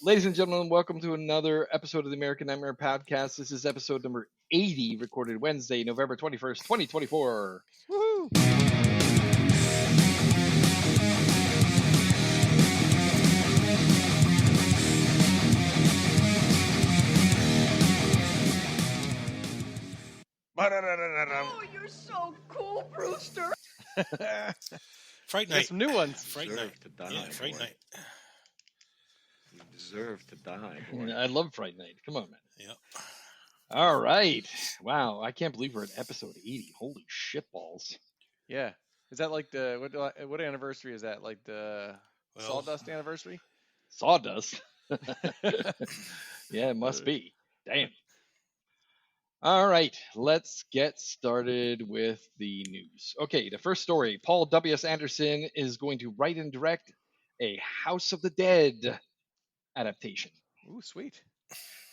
Ladies and gentlemen, welcome to another episode of the American Nightmare Podcast. This is episode number 80, recorded Wednesday, November 21st, 2024. Woohoo! Oh, you're so cool, Brewster. Fright Got Night. some new ones. Fright Deserve Night. to die, Yeah, Fright boy. Night. You deserve to die, boy. I love Fright Night. Come on, man. Yep. All right. Wow, I can't believe we're at episode 80. Holy shitballs. Yeah. Is that like the what anniversary is that? Like the Well, Sawdust anniversary? Sawdust. Yeah, it must be. Damn. All right, let's get started with the news. Okay, the first story. Paul W.S. Anderson is going to write and direct a House of the Dead adaptation. Ooh, sweet.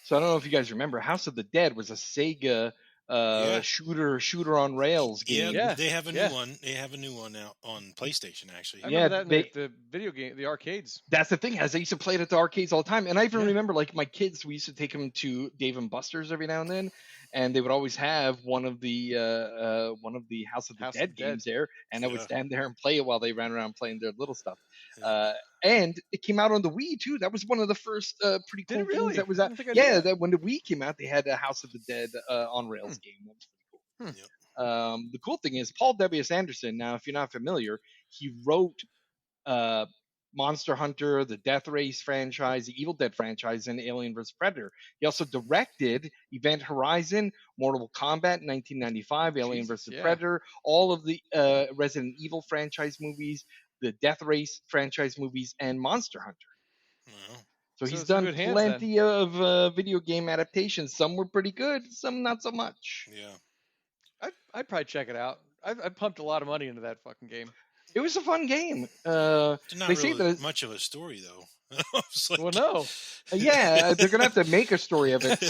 So I don't know if you guys remember, House of the Dead was a Sega Yeah. shooter on rails game. yeah, Yeah, they have a yeah. new one. They have a new one out on PlayStation, actually. I Yeah, remember that in they- the video game, the arcades. That's the thing, as I used to play it at the arcades all the time. And I even Yeah. remember, like, my kids, we used to take them to Dave and Buster's every now and then, and they would always have one of the House of the House of Dead the games there, and I would Yeah. stand there and play it while they ran around playing their little stuff. Yeah. And it came out on the Wii too. That was one of the first pretty Did cool it really? things that was I out. don't think I knew Yeah, that. that when the Wii came out, they had a House of the Dead on rails game. That was pretty cool. Hmm. The cool thing is Paul W.S. Anderson. Now, if you're not familiar, he wrote Monster Hunter, the Death Race franchise, the Evil Dead franchise, and Alien vs. Predator. He also directed Event Horizon, Mortal Kombat in 1995, Alien Jesus, vs. yeah. Predator, all of the Resident Evil franchise movies, the Death Race franchise movies, and Monster Hunter. Well, So So he's it's in done good hands, then. plenty of video game adaptations. Some were pretty good, some not so much. yeah. I'd probably check it out. I've pumped a lot of money into that fucking game. It was a fun game. It's not They say really that it's- much of a story, though. It's like- Well, no. Yeah, they're gonna have to make a story of it.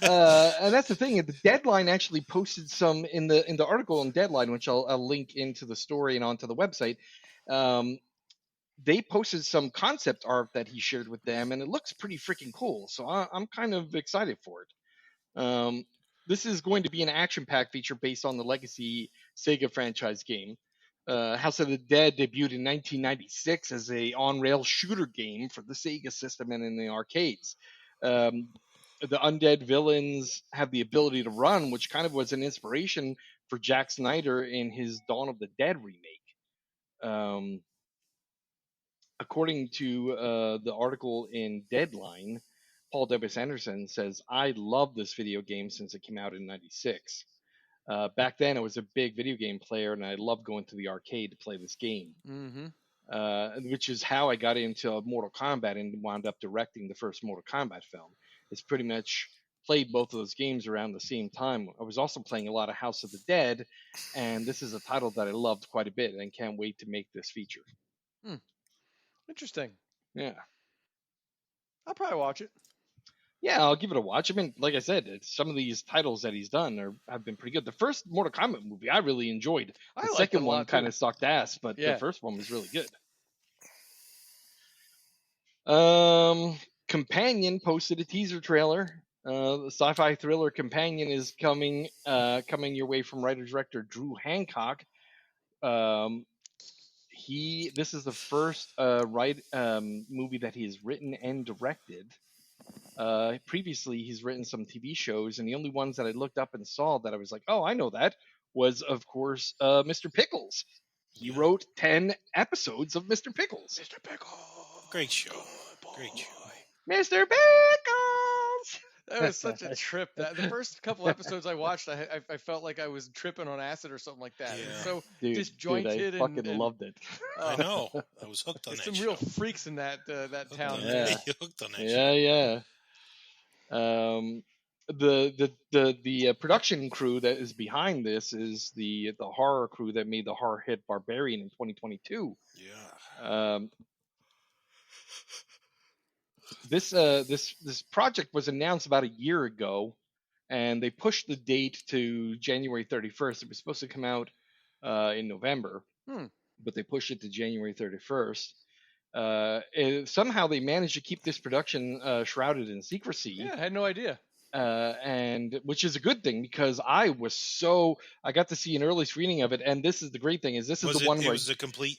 And that's the thing. The Deadline actually posted some in the article on Deadline, which I'll link into the story and onto the website. They posted some concept art that he shared with them, and it looks pretty freaking cool. So I'm kind of excited for it. This is going to be an action-packed feature based on the legacy Sega franchise game. House of the Dead debuted in 1996 as a on-rail shooter game for the Sega system and in the arcades. The undead villains have the ability to run, which kind of was an inspiration for Jack Snyder in his Dawn of the Dead remake. According to the article in Deadline, Paul W.S. Anderson says, "I love this video game since it came out in '96. Back then, I was a big video game player, and I loved going to the arcade to play this game, Mm-hmm. which is how I got into Mortal Kombat and wound up directing the first Mortal Kombat film. It's pretty much played both of those games around the same time. I was also playing a lot of House of the Dead, and this is a title that I loved quite a bit and can't wait to make this feature." Interesting. Yeah. I'll probably watch it. Yeah, I'll give it a watch. I mean, like I said, some of these titles that he's done have been pretty good. The first Mortal Kombat movie I really enjoyed. I The liked it second a one lot, kind too. of sucked ass, but Yeah. the first one was really good. Companion posted a teaser trailer. The sci-fi thriller Companion is coming your way from writer-director Drew Hancock. This is the first movie that he has written and directed. Previously, he's written some TV shows, and the only ones that I looked up and saw that I was like, "Oh, I know that," was, of course, Mr. Pickles. He Yeah. wrote 10 episodes of Mr. Pickles. Mr. Pickle. Great show. Great show. Mr. Pickles! That was such a trip. That the first couple episodes I watched, I felt like I was tripping on acid or something like that. It was Yeah. so Dude, disjointed I fucking and loved it. I know. I was hooked on There's that some show. real freaks in that Hooked town. on Yeah. that. Hooked on that Yeah, yeah. The production crew that is behind this is the horror crew that made the horror hit Barbarian in 2022. show. Yeah. This project was announced about a year ago, and they pushed the date to January 31st. It was supposed to come out in November, Hmm. but they pushed it to January 31st. Somehow they managed to keep this production shrouded in secrecy. Yeah, I had no idea. And which is a good thing because I got to see an early screening of it, and this is the great thing is this is Was the it? one It where was a complete.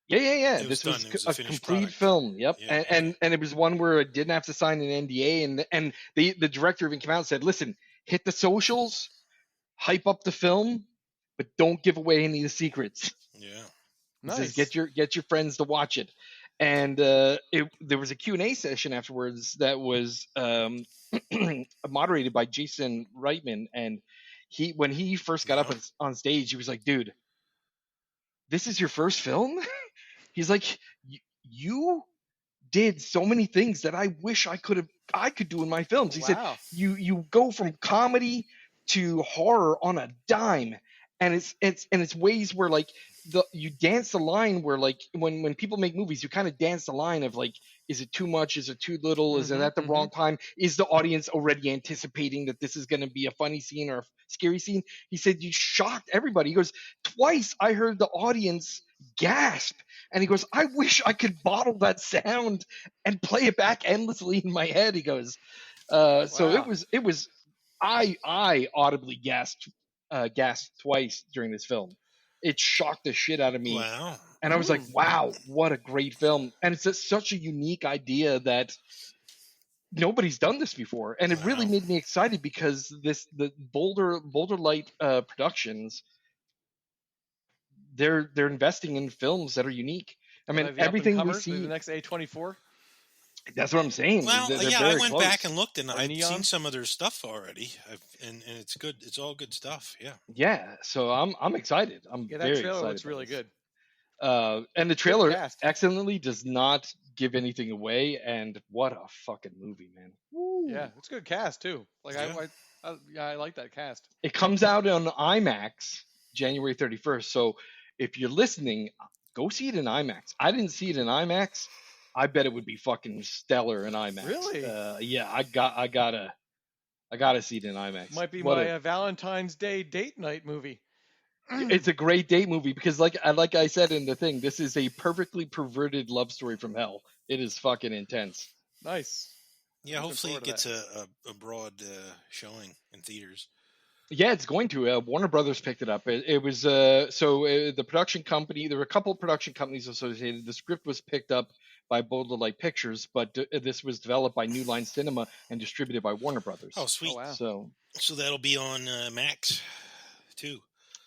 yeah. It was This was done. It was a a finished complete product. film. Yep. Yeah, And it was one where it didn't have to sign an NDA, and the director even came out and said, "Listen, hit the socials, hype up the film, but don't give away any of the secrets." Yeah. He says, Nice. get your friends to watch it." And there was a Q&A session afterwards that was moderated by Jason Reitman, and when he first got up Wow. on stage, he was like, "Dude, this is your first film?" He's like, "You did so many things that I wish I could do in my films." He said, Wow. you go from comedy to horror on a dime, and it's ways where like you dance the line where like when people make movies, you kind of dance the line of like, is it too much, is it too little, is it at the wrong time, is the audience already anticipating that this is going to be a funny scene or a scary scene. He said you shocked everybody. He goes, twice I heard the audience gasp, and he goes, I wish I could bottle that sound and play it back endlessly in my head. He goes, so Wow. it was, I audibly gasped twice during this film. It shocked the shit out of me. Wow. And I was like, wow, what a great film. And it's just such a unique idea that nobody's done this before. And it really Wow. made me excited because the Boulder Light Productions, they're investing in films that are unique. I mean, everything we see. The next A24. That's what I'm saying. Well, They're yeah, I very went close. back and looked, and Or I've Neon? seen some of their stuff already, and it's good. It's all good stuff. Yeah. Yeah, so I'm excited. I'm Yeah, very that trailer excited. looks about really this. good. And the trailer cast. excellently does not give anything away. And what a fucking movie, man! Woo. Yeah, it's a good cast too. Like Yeah. I like that cast. It comes out on IMAX January 31st. So if you're listening, go see it in IMAX. I didn't see it in IMAX. I bet it would be fucking stellar in IMAX. Really? Yeah, I gotta see it in IMAX. Might be What my a- Valentine's Day date night movie. It's a great date movie because, like I said in the thing, this is a perfectly perverted love story from hell. It is fucking intense. Nice. Yeah. Looking Hopefully, it forward to gets a broad showing in theaters. Yeah, it's going to. Warner Brothers picked it up. It was the production company. There were a couple of production companies associated. The script was picked up by Boulder Light Pictures, but this was developed by New Line Cinema and distributed by Warner Brothers. Oh, sweet. wow. So that'll be on Max too.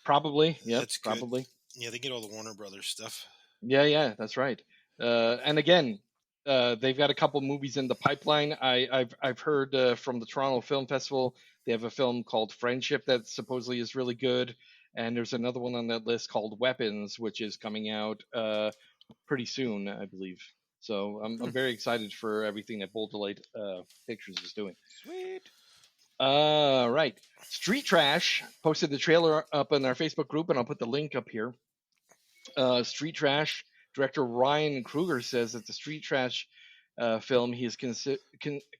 probably, yeah, That's good. probably. Yeah, they get all the Warner Brothers stuff. Yeah, that's right. And again, they've got a couple movies in the pipeline. I've heard from the Toronto Film Festival they have a film called Friendship that supposedly is really good, and there's another one on that list called Weapons, which is coming out pretty soon, I believe. So I'm very excited for everything that Boulder Light Pictures is doing. Sweet. Right. Street Trash posted the trailer up in our Facebook group, and I'll put the link up here. Street Trash director Ryan Kruger says that the Street Trash film he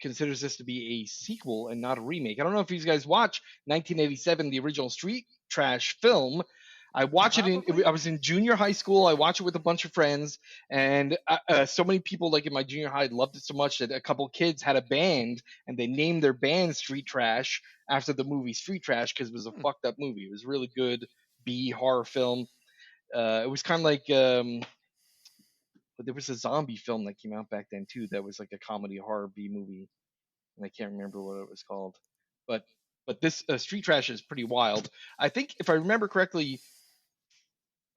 considers this to be a sequel and not a remake. I don't know if you guys watch 1987, the original Street Trash film. I watched Probably. I was in junior high school. I watched it with a bunch of friends, and so many people like in my junior high loved it so much that a couple kids had a band, and they named their band Street Trash after the movie Street Trash because it was a fucked up movie. It was a really good B horror film. It was kind of like but there was a zombie film that came out back then too that was like a comedy horror B movie, and I can't remember what it was called. But this Street Trash is pretty wild. I think if I remember correctly,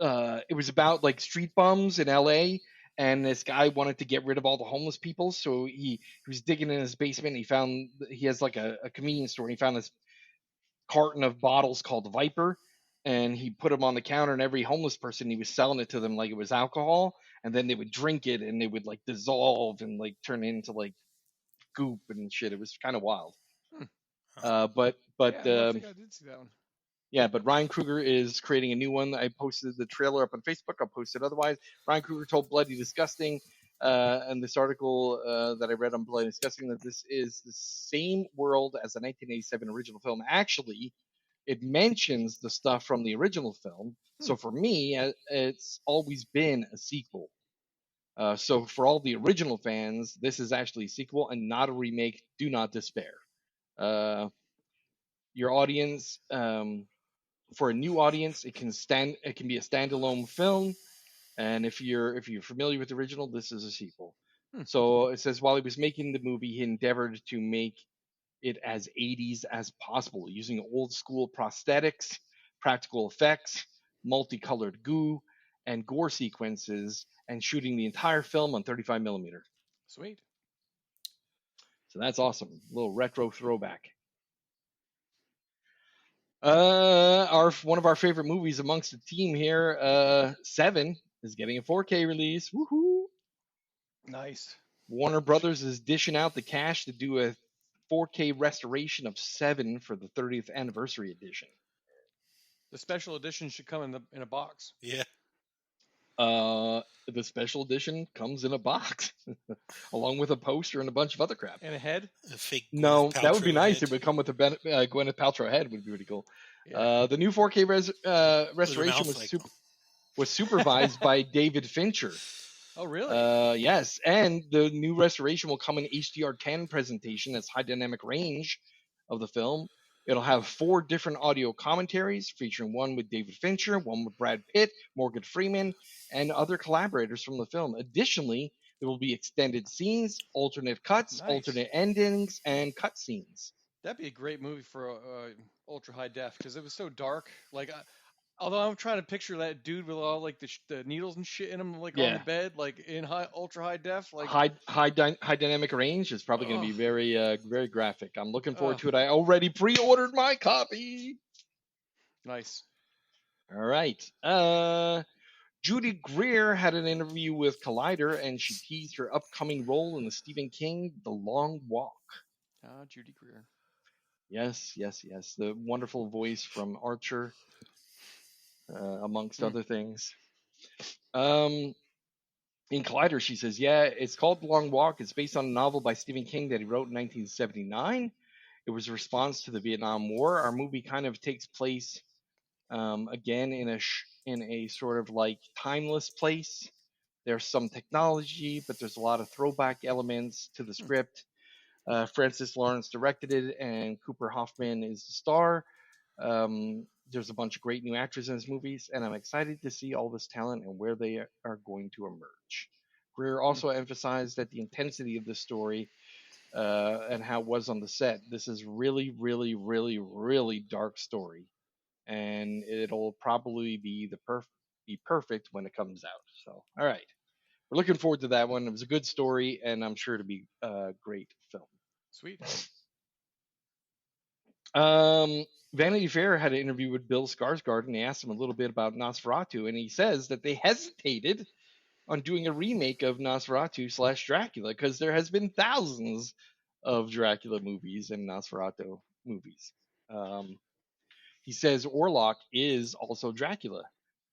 it was about like street bums in LA, and this guy wanted to get rid of all the homeless people, so he was digging in his basement, and he has like a convenience store, and he found this carton of bottles called Viper, and he put them on the counter, and every homeless person he was selling it to them like it was alcohol, and then they would drink it and they would like dissolve and like turn into like goop and shit. It was kind of wild. But Yeah, I don't think I did see that one. yeah, but Ryan Kruger is creating a new one. I posted the trailer up on Facebook. I'll post it otherwise. Ryan Kruger told Bloody Disgusting and this article that I read on Bloody Disgusting that this is the same world as the 1987 original film. Actually, it mentions the stuff from the original film. So for me, it's always been a sequel. So for all the original fans, this is actually a sequel and not a remake. Do not despair. Your audience, for a new audience, it can be a standalone film, and if you're familiar with the original, this is a sequel. Hmm. So it says while he was making the movie, he endeavored to make it as 80s as possible, using old school prosthetics, practical effects, multicolored goo, and gore sequences, and shooting the entire film on 35 millimeter. Sweet. So that's awesome. A little retro throwback. One of our favorite movies amongst the team here, Seven, is getting a 4K release. Woohoo! Nice. Warner Brothers is dishing out the cash to do a 4K restoration of Seven for the 30th anniversary edition. The special edition should come in a box. Yeah. The special edition comes in a box, along with a poster and a bunch of other crap. And a head? A fake No, Gwyneth that would be Paltrow nice. head. It would come with a Gwyneth Paltrow head. Would be pretty cool. Yeah. The new 4K With her restoration mouth like- was supervised by David Fincher. Oh, really? Yes, and the new restoration will come in HDR10 presentation. That's high dynamic range of the film. It'll have 4 different audio commentaries, featuring one with David Fincher, one with Brad Pitt, Morgan Freeman, and other collaborators from the film. Additionally, there will be extended scenes, alternate cuts, Nice. alternate endings, and cut scenes. That'd be a great movie for ultra high def because it was so dark. Like, although I'm trying to picture that dude with all like the needles and shit in him, like on Yeah. the bed, like in ultra high def. Like, High dynamic range is probably going to be Ugh. very graphic. I'm looking forward Ugh. to it. I already pre-ordered my copy. nice. All right. Judy Greer had an interview with Collider, and she teased her upcoming role in the Stephen King The Long Walk. Judy Greer. Yes. The wonderful voice from Archer, amongst other things. In Collider, she says, yeah, it's called The Long Walk. It's based on a novel by Stephen King that he wrote in 1979. It was a response to the Vietnam War. Our movie kind of takes place again in a sort of like timeless place. There's some technology, but there's a lot of throwback elements to the script. Francis Lawrence directed it, and Cooper Hoffman is the star. There's a bunch of great new actors in this movies, and I'm excited to see all this talent and where they are going to emerge. Greer also emphasized that the intensity of the story and how it was on the set. This is really dark story, and it'll probably be perfect when it comes out. So, all right, we're looking forward to that one. It was a good story, and I'm sure to be a great film. Sweet. Vanity Fair had an interview with Bill Skarsgård, and they asked him a little bit about Nosferatu, and he says that they hesitated on doing a remake of Nosferatu / Dracula because there has been thousands of Dracula movies and Nosferatu movies. He says Orlok is also Dracula.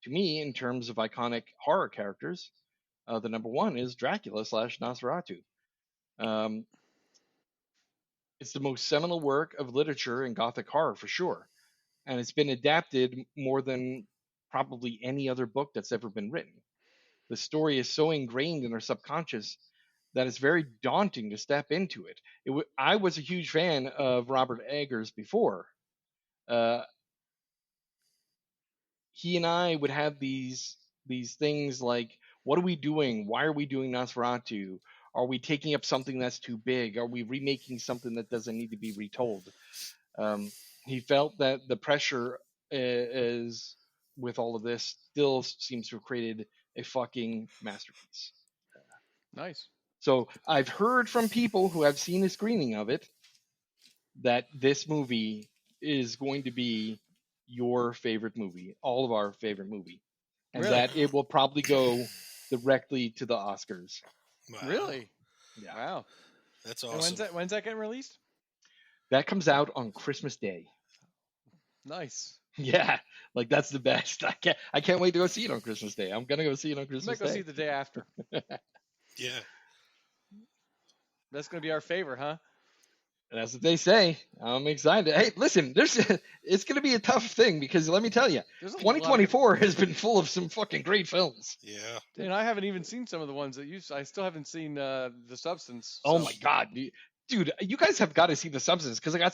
To me, in terms of iconic horror characters, the number one is Dracula / Nosferatu. It's the most seminal work of literature in Gothic horror for sure, and it's been adapted more than probably any other book that's ever been written. The story is so ingrained in our subconscious that it's very daunting to step into it. I was a huge fan of Robert Eggers before. He and I would have these things like, what are we doing? Why are we doing Nosferatu? Are we taking up something that's too big? Are we remaking something that doesn't need to be retold? He felt that the pressure is with all of this still seems to have created a fucking masterpiece. Nice. So I've heard from people who have seen a screening of it that this movie is going to be your favorite movie, all of our favorite movie, and Really? that it will probably go directly to the Oscars. Wow. Really? Yeah. Wow. That's And awesome. when's that getting released? That comes out on Christmas Day. Nice. Yeah, like that's the best. I can't wait to go see it on Christmas Day. I'm gonna go see it on I Christmas might go Day. see it the day after. Yeah. That's gonna be our favor, huh? That's what they say. I'm excited. Hey, listen, it's going to be a tough thing because let me tell you, There's a lot of 2024 has been full of some fucking great films. Yeah. And I haven't even seen some of the ones that I still haven't seen The Substance. Oh so- my god, dude, you guys have got to see The Substance because I got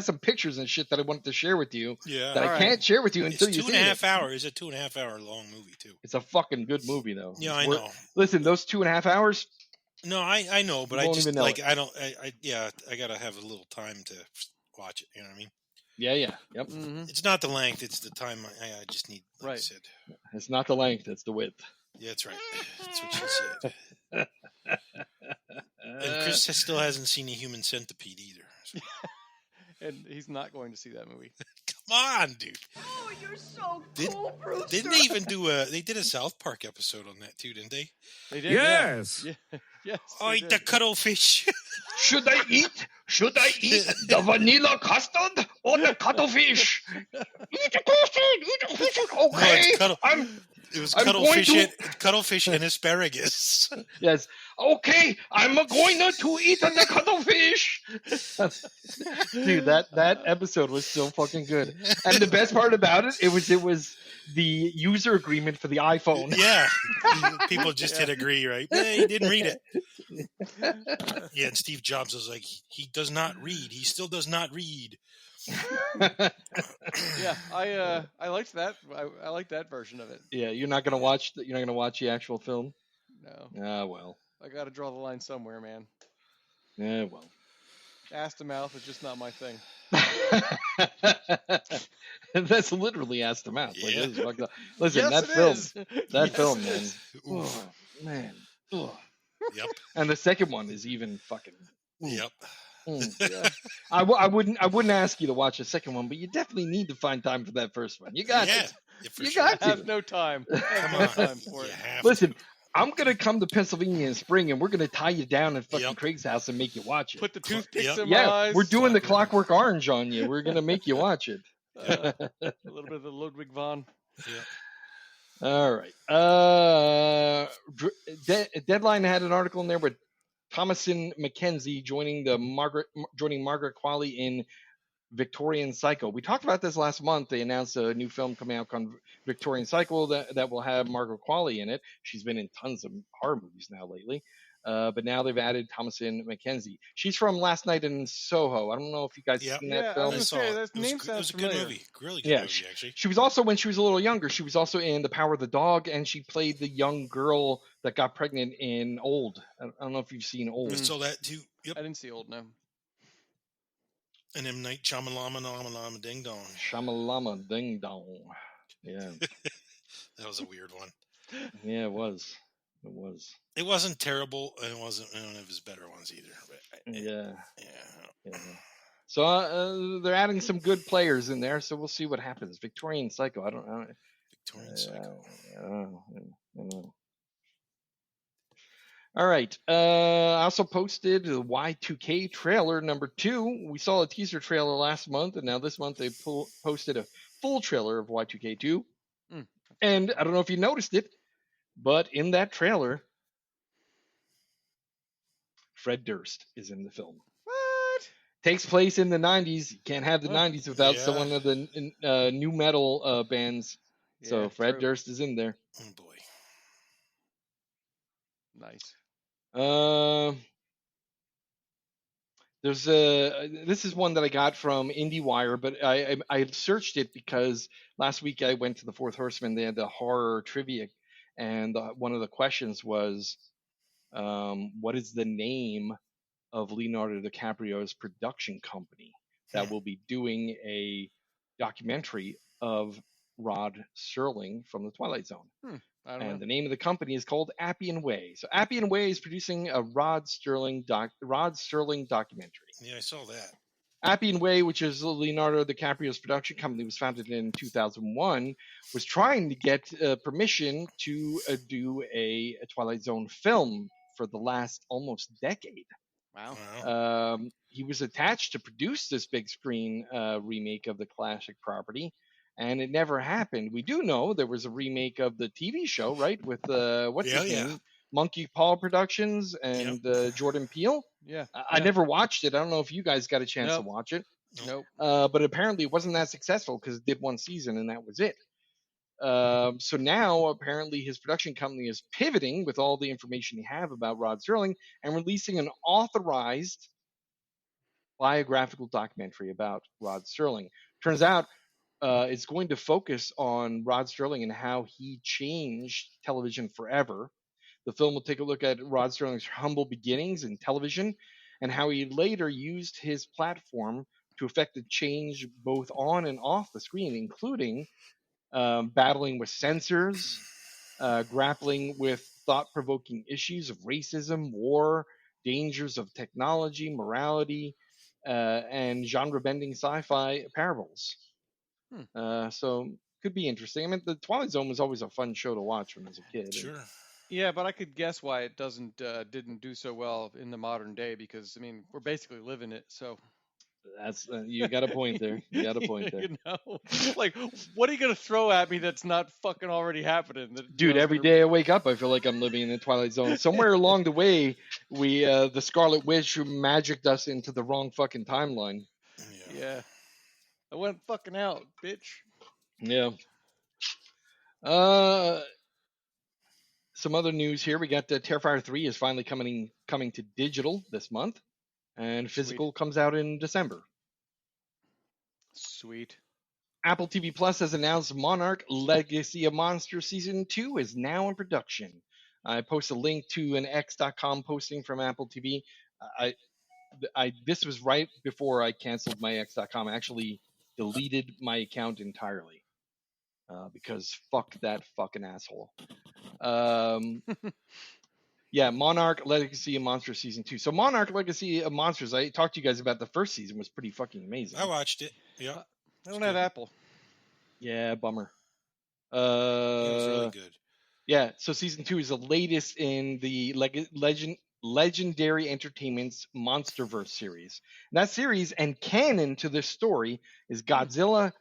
some pictures and shit that I wanted to share with you Yeah. that I Alright. can't share with you It's until you two see and a it. half hours. It's a 2.5 hour long movie too. It's a fucking good movie though. Yeah, It's I worth- know. Listen, those 2.5 hours. No, I know, but You I won't just even know like it. I don't. I gotta have a little time to watch it. You know what I mean? Yeah, yep. Mhm. It's not the length; it's the time. I just need. Like I Right. said. It's not the length; it's the width. Yeah, that's right. That's what she said. And Chris still hasn't seen a Human Centipede either. So, And he's not going to see that movie. come on, dude. Oh, you're so Did- cool, Brewster. Didn't they even do They did a South Park episode on that too, didn't they? They did. Yes. Yeah. Yes. Oh, they eat the did. cuttlefish. Should I eat the vanilla custard or the cuttlefish? Eat the custard. Eat the custard. No, Okay. it's cuttle. I'm It was I'm cuttlefish, going cuttlefish and asparagus. Yes. Okay, I'm going to eat the cuttlefish. Dude, that episode was so fucking good. And the best part about it was the user agreement for the iPhone. Yeah, people just did agree, right? Yeah, he didn't read it. Yeah, and Steve Jobs was like, he does not read. He still does not read. Yeah, I liked that. I liked that version of it. Yeah, you're not gonna watch the actual film. No, Ah, well. I got to draw the line somewhere, man. Yeah, well. Ass to mouth is just not my thing. That's literally ass to mouth. Like, Yeah. this is fucked up. Listen, Yes, that it film, is. that Yes, film, it man. is. Oh, man. Ugh. Yep, And the second one is even fucking. yep. Yeah. I wouldn't ask you to watch the second one, but you definitely need to find time for that first one. You got Yeah, it. yeah, for You sure. got I have to. no time. I have Come no on. time for You it. have Listen, to. I'm gonna come to Pennsylvania in spring, and we're gonna tie you down at fucking Yep. Craig's house and make you watch it. Put the toothpicks Yep. in my Yeah, eyes. we're doing the Clockwork. Clockwork Orange on you. We're gonna make you watch it. A little bit of the Ludwig von. Yeah. All right. Deadline had an article in there with Thomasin McKenzie joining Margaret Qualley in Victorian Cycle. We talked about this last month. They announced a new film coming out called Victorian Cycle that will have Margaret Qualley in it. She's been in tons of horror movies now lately. But now they've added Thomasin McKenzie. She's from Last Night in Soho. I don't know if you guys Yep. seen Yeah, that I film. was I gonna saw say, it. that It was, name it sounds was a good familiar. movie. Really good Yeah, movie, actually. She was also, when she was a little younger, she was also in The Power of the Dog, and she played the young girl that got pregnant in Old. I don't know if you've seen Old. I saw that too. Yep. I didn't see Old now. And M. Night Shyamalan Ding Dong. Shamalama Ding Dong. Yeah, That was a weird one. yeah, it was. It was. It wasn't terrible, and it wasn't one of his better ones either. But Yeah. yeah. Yeah. So they're adding some good players in there, so we'll see what happens. Victorian Psycho. I don't Victorian Psycho. I don't know. All right. I also posted the Y2K trailer number 2. We saw a teaser trailer last month, and now this month they posted a full trailer of Y2K2. Mm. And I don't know if you noticed it, but in that trailer, Fred Durst is in the film. What? Takes place in the 90s. You can't have the Oh, 90s without yeah. someone of the new metal bands. So Yeah, Fred true. Durst is in there. Oh boy. Nice. This is one that I got from IndieWire, but I searched it because last week I went to the Fourth Horseman. They had the horror trivia, and one of the questions was, what is the name of Leonardo DiCaprio's production company that will be doing a documentary of Rod Serling from the Twilight Zone? I don't And know. the name of the company is called Appian Way. So Appian Way is producing a Rod Serling documentary. Yeah, I saw that. Appian Way, which is Leonardo DiCaprio's production company, was founded in 2001, was trying to get permission to do a Twilight Zone film for the last almost decade. Wow. Wow. He was attached to produce this big screen remake of the classic property, and it never happened. We do know there was a remake of the TV show, right? With what's his Yeah. name? Monkey Paw Productions and Jordan Peele. Yeah. I never watched it. I don't know if you guys got a chance to Nope. watch it. Nope. But apparently it wasn't that successful because it did one season and that was it. So now apparently his production company is pivoting with all the information they have about Rod Serling and releasing an authorized biographical documentary about Rod Serling. Turns out it's going to focus on Rod Serling and how he changed television forever. The film will take a look at Rod Serling's humble beginnings in television and how he later used his platform to effect a change both on and off the screen, including battling with censors, grappling with thought provoking issues of racism, war, dangers of technology, morality, and genre bending sci fi parables. So could be interesting. I mean, The Twilight Zone was always a fun show to watch when I was a kid. Sure. Yeah, but I could guess why it didn't do so well in the modern day because I mean we're basically living it. So That's you got a point there. You got a point there. You know, like what are you gonna throw at me that's not fucking already happening? That, Dude, every day I wake up, I feel like I'm living in the Twilight Zone. Somewhere along the way, the Scarlet Witch magicked us into the wrong fucking timeline. Yeah, I went fucking out, bitch. Yeah. Some other news here. We got Terrifier 3 is finally coming to digital this month, and physical comes out in December. Sweet. Apple TV Plus has announced Monarch Legacy of Monsters Season 2 is now in production. I post a link to an X.com posting from Apple TV. This was right before I canceled my X.com. I actually deleted my account entirely because fuck that fucking asshole. Yeah, Monarch Legacy of Monsters Season 2. So Monarch Legacy of Monsters, I talked to you guys about the first season, was pretty fucking amazing. I watched it. Yeah. I don't have Apple. Yeah, bummer. It was really good. Yeah, so season 2 is the latest in the Legendary Entertainment's MonsterVerse series. And that series and canon to this story is Godzilla,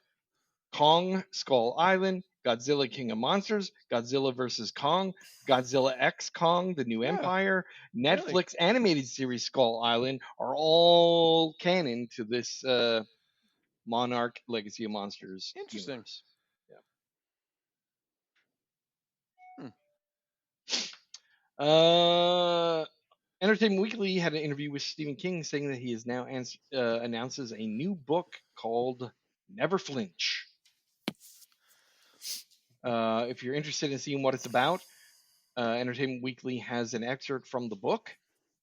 Kong, Skull Island, Godzilla King of Monsters, Godzilla vs. Kong, Godzilla X Kong, The New Empire, Netflix animated series Skull Island are all canon to this Monarch Legacy of Monsters Interesting. universe. Entertainment Weekly had an interview with Stephen King saying that he is now announces a new book called Never Flinch. If you're interested in seeing what it's about, Entertainment Weekly has an excerpt from the book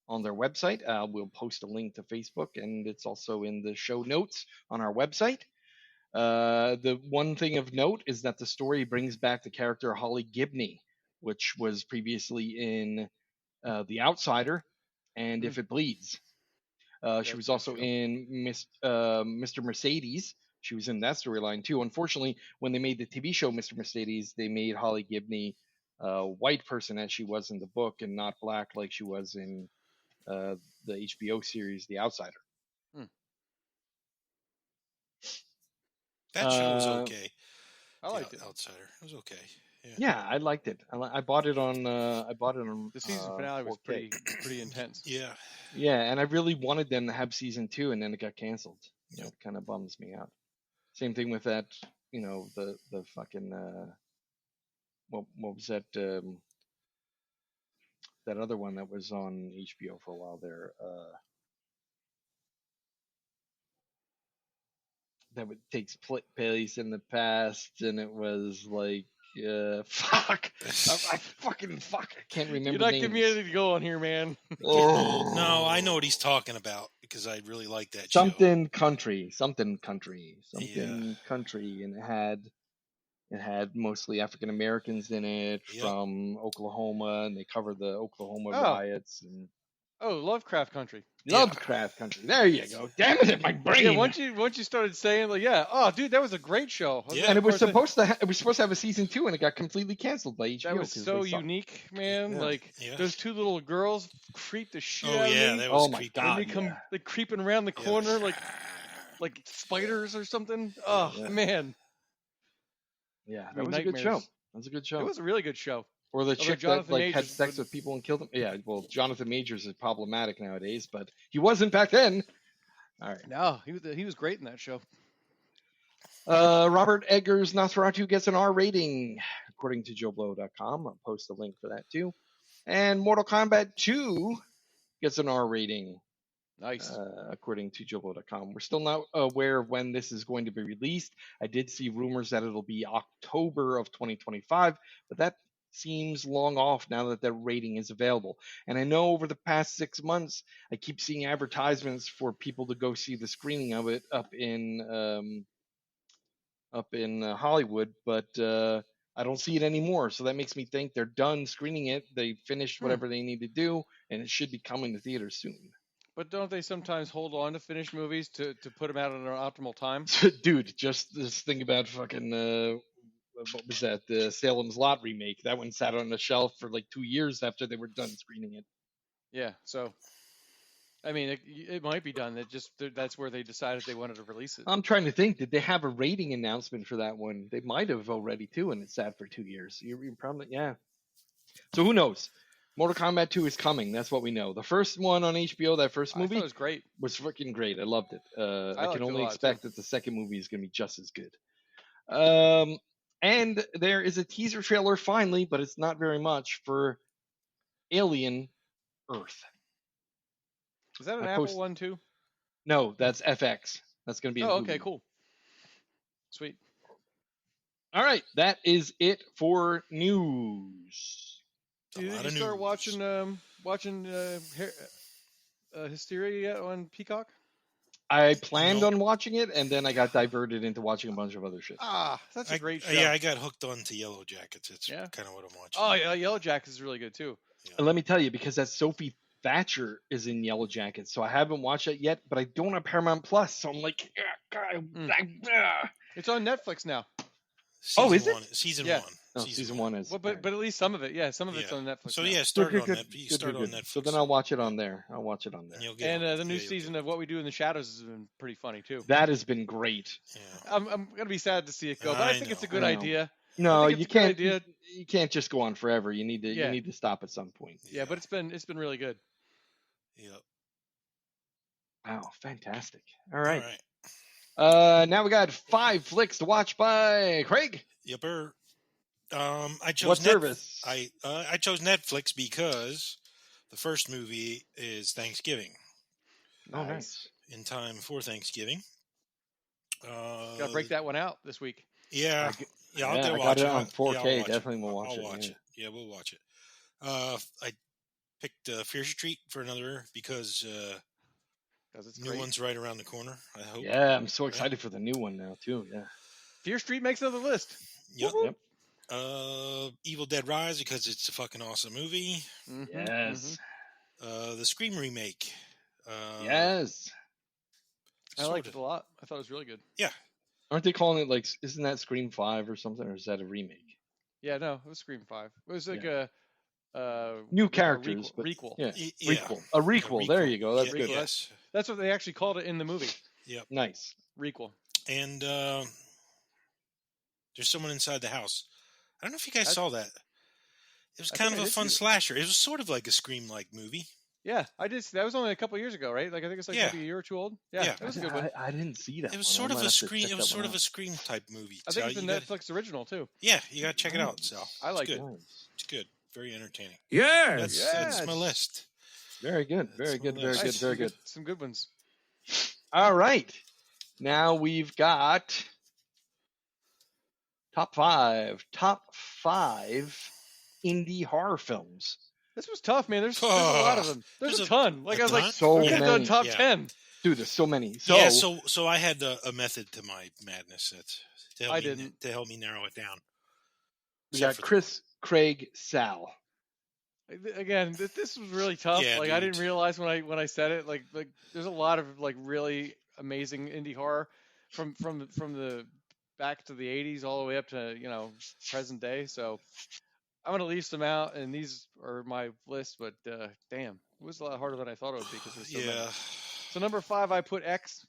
on their website. We'll post a link to Facebook, and it's also in the show notes on our website. The one thing of note is that the story brings back the character Holly Gibney, which was previously in The Outsider and If It Bleeds. She was also in Mr. Mercedes. She was in that storyline too. Unfortunately, when they made the TV show Mr. Mercedes, they made Holly Gibney a white person as she was in the book and not black like she was in the HBO series The Outsider. That show was okay. I liked it. Outsider. It was okay. Yeah, I liked it. I bought it on. The season finale was 4K. pretty intense. Yeah. Yeah, and I really wanted them to have season 2, and then it got canceled. Yep. It kind of bums me out. Same thing with that. The fucking what was that? That other one that was on HBO for a while there. That takes place in the past, and it was like, fuck. I can't remember. You're not names. giving me anything to go on here, man. Oh. No, I know what he's talking about because I really like that something show. Country, something country, and it had mostly African Americans in it from Oklahoma, and they covered the Oklahoma riots and. Oh, Lovecraft Country. Lovecraft Country. There you go. Damn it, my brain. Yeah, once you started saying oh, dude, that was a great show. Yeah, and it was supposed to have a season 2, and it got completely canceled by HBO. That was so unique, man. Yeah. Those two little girls creeped the shit out of me. That was my god! They creeping around the corner like spiders or something. Oh man. Yeah, that was a good show. That was a good show. It was a really good show. Or the Although chick that Jonathan like had Majors sex would- with people and killed them. Yeah, well, Jonathan Majors is problematic nowadays, but he wasn't back then. All right. No, he was great in that show. Robert Eggers' Nosferatu gets an R rating, according to JoeBlow.com. I'll post a link for that too. And Mortal Kombat 2 gets an R rating, Nice. according to JoeBlow.com. We're still not aware of when this is going to be released. I did see rumors that it'll be October of 2025, but that seems long off now that the rating is available. And I know over the past 6 months, I keep seeing advertisements for people to go see the screening of it up in Hollywood, but I don't see it anymore. So that makes me think they're done screening it. They finished whatever they need to do, and it should be coming to theaters soon. But don't they sometimes hold on to finished movies to put them out at an optimal time? Dude, just this thing about fucking what was that? The Salem's Lot remake. That one sat on the shelf for like 2 years after they were done screening it. Yeah. So, I mean, it might be done. That's where they decided they wanted to release it. I'm trying to think. Did they have a rating announcement for that one? They might have already too, and it sat for 2 years. You're probably So who knows? Mortal Kombat 2 is coming. That's what we know. The first one on HBO, that first I movie, thought it was great. was freaking great. I loved it. I liked can it a only lot, expect too. that the second movie is going to be just as good. And there is a teaser trailer finally, but it's not very much, for Alien Earth. Is that an I Apple post- one too? No, that's FX. That's going to be. Oh, okay, cool. Sweet. All right, that is it for news. A Did lot you of start news. watching Hysteria yet on Peacock? I planned Nope. on watching it, and then I got diverted into watching a bunch of other shit. Ah, that's a great show. Yeah, I got hooked on to Yellow Jackets. It's Yeah? kind of what I'm watching. Oh yeah, Yellow Jackets is really good too. And let me tell you, because that Sophie Thatcher is in Yellow Jackets, so I haven't watched it yet, but I don't have Paramount Plus, so I'm like, It's on Netflix now. Season is it? one, Season Yeah. one. No, season one is. Well, but at least some of it, some of it's on Netflix. So now. yeah, start Good, on good, that. You good, start good, on good. Netflix. So then I'll watch it on there. And you'll get And hooked. the new Yeah, you'll season get of What We Do in the Shadows has been pretty funny too. That has been great. hooked. Yeah. I'm gonna be sad to see it go, but I I think it's a know. good I know. idea. No, think it's you a good can't. idea. You can't just go on forever. You need to. Yeah. You need to stop at some point. Yeah, but it's been really good. Yep. Wow, fantastic! All right. All right. Now we got 5 flicks to watch by Craig. Yepper. I chose What service? I chose Netflix because the first movie is Thanksgiving, Oh, nice. in time for Thanksgiving. Gotta break that one out this week. Yeah, I'll Yeah, go I watch got it it. on 4K. Yeah, I'll watch Definitely it. will watch I'll it. watch yeah. it. Yeah, we'll watch it. I picked Fear Street for another because Because it's new great. one's right around the corner. I hope. Yeah, I'm so excited for the new one now too. Yeah. Fear Street makes another list. Yep. Yep. Evil Dead Rise because it's a fucking awesome movie. Mhm, Yes. The Scream remake. Yes. I liked it a lot. I thought it was really good. Aren't they calling it like? Isn't that Scream 5 or something, or is that a remake? Yeah, no, it was Scream 5. It was like a New a characters, but requel. Yeah. Yeah. Requel. A requel. There you go. That's Yeah, good. Yes. That's what they actually called it in the movie. Nice. Requel. And there's someone inside the house. I don't know if you guys saw that. It was I kind think of I a did fun see it. slasher. It was sort of like a Scream-like movie. Yeah, I did. That was only a couple years ago, right? Like I think it's like Yeah. maybe a year or two old. Yeah, Yeah. it was a good one. I didn't see that. It was one. sort I of might a have to Scream. check It was that sort one of a Scream type movie. I So think it's a you gotta- Netflix original too. Yeah, you gotta check it out. Nice. So I like it's it. good. Nice. It's good. Very entertaining. Yes. That's my Yes. list. Very good. That's Very my good. Very list. good. Nice. Very good. Some good ones. All right. Now we've got top five indie horror films. This was tough, man. There's a lot of them. There's a ton. Like I was like, So we could have done many. top Yeah. 10. Dude, there's so many. So, Yeah, so I had a method to my madness. To help I me, didn't. to help me narrow it down. we Except got for- Chris, Craig, Sal. Again, this was really tough. Yeah, like I dude. didn't realize when I said it. Like there's a lot of like really amazing indie horror from the back to the 80s all the way up to present day. So I'm gonna leave some out, and these are my list. But damn, it was a lot harder than I thought it would be because there's so many. Yeah. So number 5, I put X.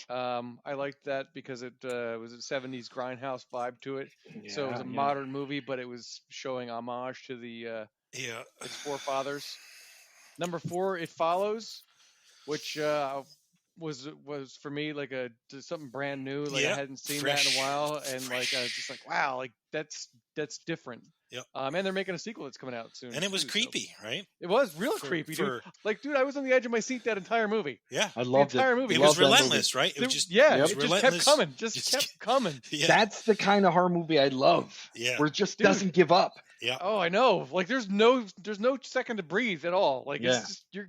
I liked that because it was a 70s grindhouse vibe to it. So it was a modern movie, but it was showing homage to the its forefathers. Number 4, It Follows, which was for me like something brand new. Like I Yep, hadn't seen that in fresh, a while, and fresh. like I was just like, wow, like that's different. Yep. And they're making a sequel that's coming out soon. And it was too, so- creepy, right? It was real creepy, dude. Like, dude, I was on the edge of my seat that entire movie. Yeah. I loved the entire movie. It Loved was that movie. relentless, right? It was just yeah, it was it just relentless. kept coming. Just Just kept coming. Yeah. That's the kind of horror movie I love. Yeah. Where it just Dude. doesn't give up. Yeah. Oh, I know. Like, there's no second to breathe at all. Like, Yeah. it's just you're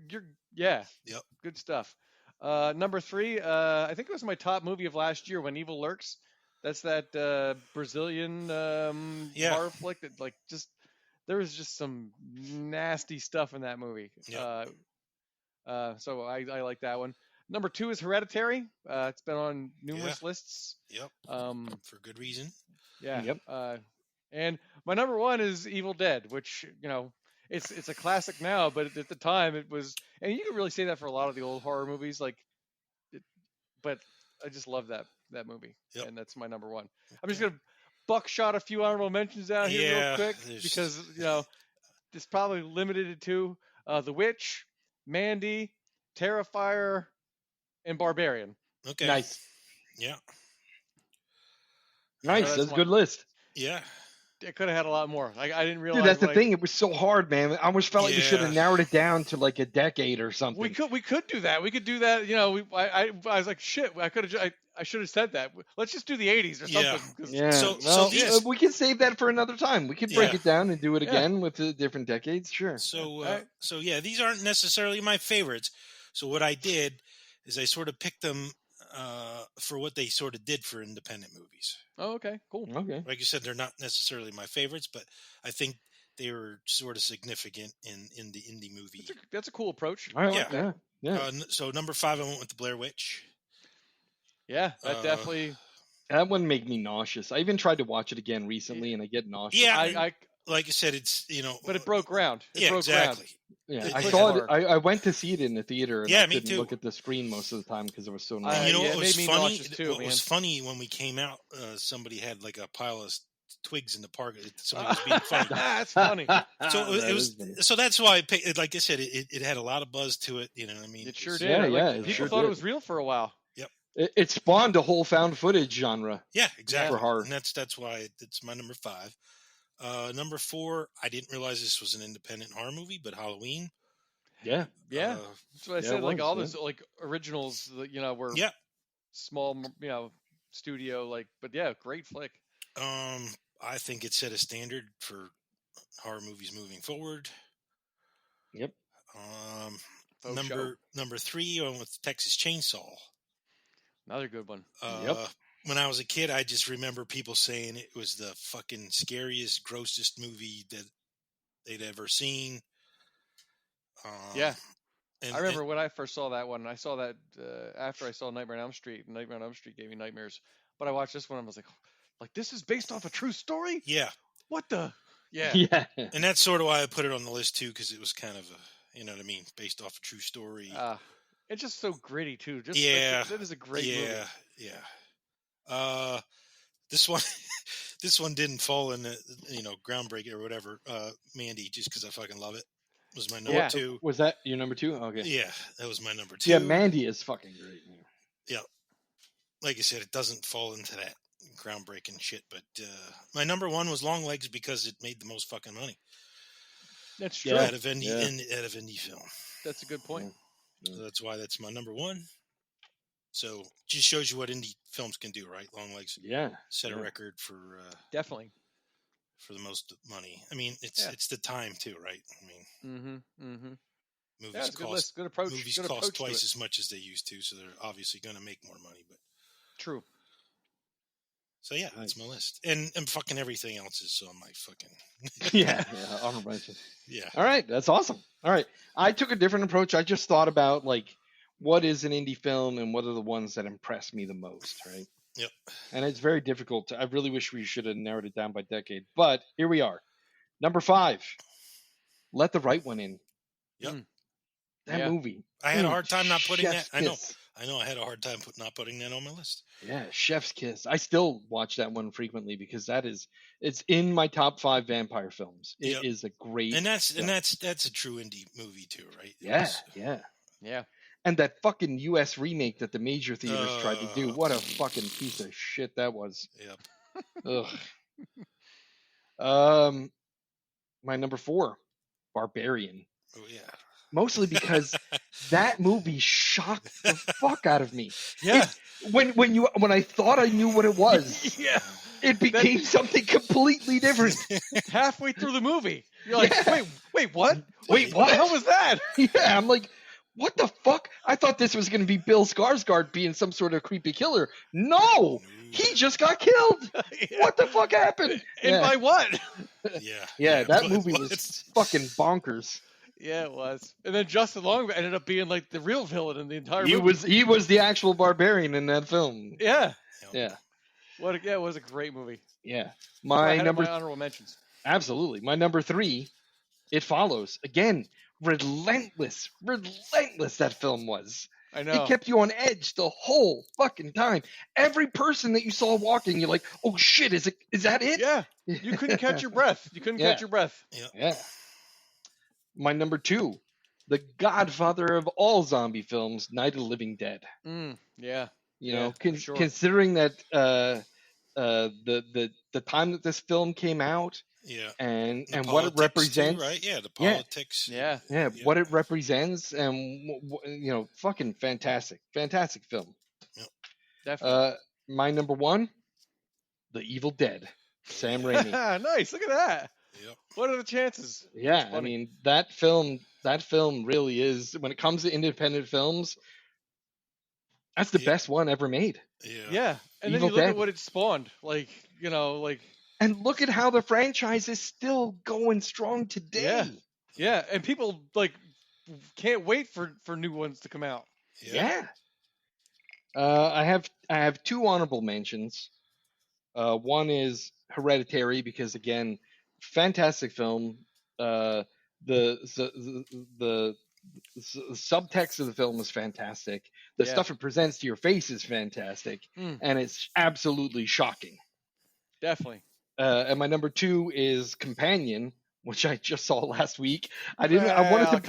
yeah. Yep. Good stuff. Number 3, I think it was my top movie of last year, When Evil Lurks. That's that Brazilian horror flick that like just there was just some nasty stuff in that movie. Yeah. So I like that one. Number 2 is Hereditary. It's been on numerous lists. Yep. For good reason. Yeah. Yep. And my number 1 is Evil Dead, which it's a classic now, but at the time it was, and you can really say that for a lot of the old horror movies. But I just love that movie, and that's my number 1. I'm just gonna buckshot a few honorable mentions out here real quick because it's probably limited to The Witch, Mandy, Terrifier, and Barbarian. Okay. Nice. Yeah. Nice. That's a good list. Yeah. It could have had a lot more. I didn't realize. Dude, that's the thing. It was so hard, man. I almost felt like we should have narrowed it down to like a decade or something. We could do that. We could do that. I was like, shit. I should have said that. Let's just do the 80s or something. Yeah. So these, we can save that for another time. We could break it down and do it again with the different decades. Sure. So yeah, these aren't necessarily my favorites. So what I did is I sort of picked them for what they sort of did for independent movies. Oh, okay, cool. Okay. Like you said, they're not necessarily my favorites, but I think they were sort of significant in the indie movie. That's a cool approach. I like that. Yeah. So number 5, I went with The Blair Witch. Yeah, that definitely. That one made me nauseous. I even tried to watch it again recently, and I get nauseous. Yeah, I like I said, it's but it broke ground. It broke exactly. Ground. Yeah, I saw it. I went to see it in the theater, and I me couldn't too. look at the screen most of the time because it was so And you know what was funny? Too, what was funny when we came out, somebody had like a pile of twigs in the park. Somebody was being funny. That's funny. So it was. So that's why I picked. Like I said, it had a lot of buzz to it. You know what I mean? It sure did. Yeah, people thought it was real for a while. Yep. It spawned a whole found footage genre. Yeah, exactly. For horror. And that's why it's my number 5. Number 4, I didn't realize this was an independent horror movie, but Halloween. Yeah. That's what I said. Like all those like originals, were small, studio. But great flick. I think it set a standard for horror movies moving forward. Yep. Number 3, I went with Texas Chainsaw. Another good one. When I was a kid, I just remember people saying it was the fucking scariest, grossest movie that they'd ever seen. I remember when I first saw that one. I saw that after I saw Nightmare on Elm Street, and Nightmare on Elm Street gave me nightmares. But I watched this one, and I was like, this is based off a true story? Yeah. What the? Yeah. Yeah. And that's sort of why I put it on the list, too, because it was kind of a, you know what I mean, based off a true story. It's just so gritty, too. That is a great movie. Yeah. This one didn't fall in the, groundbreaking or whatever. Mandy, just because I fucking love it. Was my number 2. Was that your number 2? Okay. Yeah, that was my number 2. Yeah, Mandy is fucking great. Yeah. Like I said, it doesn't fall into that groundbreaking shit, but my number 1 was Long Legs because it made the most fucking money. That's true. Out of indie film. That's a good point. So that's why that's my number 1. So just shows you what indie films can do, right? Long Legs. Yeah. Set a record for definitely for the most money. I mean, it's the time too, right? I mean, movies cost good approach. Movies cost twice as much as they used to, so they're obviously going to make more money. But true. So yeah, that's my list, and fucking everything else is on my fucking honorable mention. Yeah. All right, that's awesome. All right, I took a different approach. I just thought about like what is an indie film and what are the ones that impress me the most, right? Yep. And it's very difficult. I really wish we should have narrowed it down by decade, but here we are. Number 5, Let the Right One In. Yep. That movie. I had a hard time not putting that. I know. I know I had a hard time not putting that on my list. Yeah, Chef's Kiss. I still watch that one frequently because it's in my top 5 vampire films. It is a great and that's film. that's a true indie movie too, right? Yeah. And that fucking US remake that the major theaters tried to do. What a fucking piece of shit that was. Yep. Ugh. My number 4, Barbarian. Oh yeah. Mostly because that movie shocked the fuck out of me. Yeah. When I thought I knew what it was, Yeah. it became something completely different. Halfway through the movie, you're like, Yeah. wait, what? Wait, What the hell was that? Yeah, I'm like, what the fuck? I thought this was going to be Bill Skarsgård being some sort of creepy killer. No, he just got killed. Yeah. What the fuck happened? And by what? Yeah, that but movie what? was fucking bonkers. Yeah, it was. And then Justin Long ended up being like the real villain in the entire He movie. was the actual barbarian in that film. Yeah. Yeah. It was a great movie. Yeah. I had My my honorable mentions. absolutely. My number 3, It Follows. Again, relentless that film was. I know. It kept you on edge the whole fucking time. Every person that you saw walking, you're like, "Oh shit, is that it?" Yeah. You couldn't catch your breath. You couldn't catch your breath. Yeah. My number 2, the godfather of all zombie films, Night of the Living Dead. Yeah. You know, sure. considering that the time that this film came out, and what it represents, too, right? Yeah, the politics. Yeah. What it represents, and fucking fantastic film. Yep. Definitely. My number 1, The Evil Dead, Sam Raimi. Nice. Look at that. Yep. What are the chances? Yeah, I mean that film really is, when it comes to independent films, that's the best one ever made. Yeah. And then Evil you look Dead. at what it spawned. And look at how the franchise is still going strong today. Yeah. And people can't wait for new ones to come out. Yeah. I have 2 honorable mentions. One is Hereditary, because again, fantastic film. The subtext of the film is fantastic. The stuff it presents to your face is fantastic, and it's absolutely shocking. Definitely. And my number 2 is Companion, which I just saw last week. I wanted